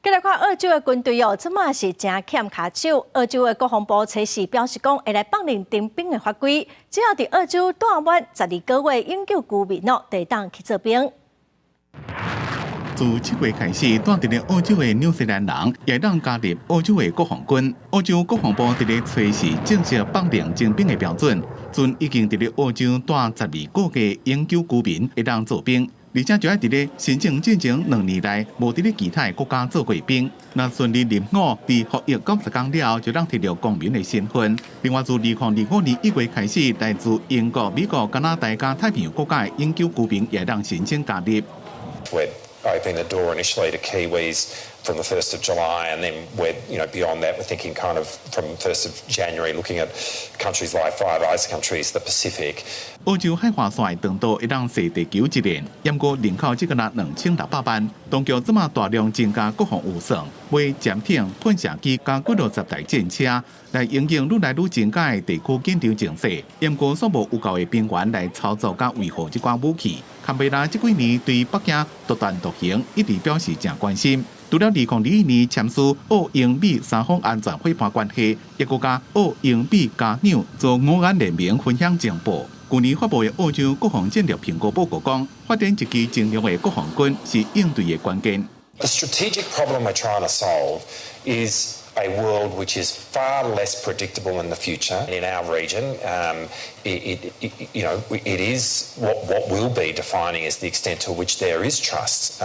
再来看澳洲的军队即马是真欠卡手。澳洲的国防部初时表示讲，会来放任征兵的法规，只要伫澳洲待满12个月永久居民就当去做兵。自7月开始，住伫咧澳洲的纽西兰人也当加入澳洲的国防军。澳洲国防部伫咧初时正式放任征兵的标准，准已经伫咧澳洲住12个月永久居民会当做兵。 而且就要伫咧申请进前2年内无伫咧其他国家做过兵，若顺利入伍，伫服役90天了后，就当摕到公民的身份。另外，自2025年1月开始，来自英国、美国、加拿大加太平洋国家的永久居民也当申請加入。 Opening the door initially to Kiwis from the 1st of July, and then we're beyond that. We're thinking kind of from 1st of January, looking at countries like Five Eyes countries, the Pacific. 澳洲海华线长度会当是地球一年，不过人口只个达2600万。当局即马大量增加国防预算，为潜艇、喷射机加60台战车，来应用愈来愈增加的地区紧张情势。不过，所无有够的兵员来操作甲维护这款武器。堪培拉这几年对北京独断独行一直表示正关心。 除了2021年签署澳英美三方安全伙伴关系，亦佮加澳英美加纽做5眼联盟分享情报。去年发布的澳洲国防战略评估报告讲，发展一支精良的国防军是应对的关键。The strategic problem we're trying to solve is a world which is far less predictable in the future in our region. It is what will be defining is the extent to which there is trust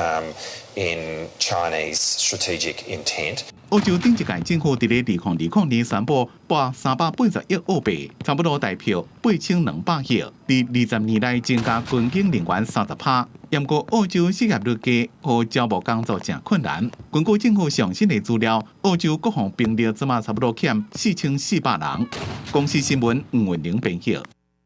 in Chinese strategic intent. 澳洲顶一届政府伫咧2020年宣布拨380亿澳币，差不多代表8200亿，伫20年内增加军警人员30%。不过，澳洲失业率低，和招募工作正困难。根据政府上新的资料，澳洲国防兵力即马差不多欠4400人。公司新闻吴文玲编译。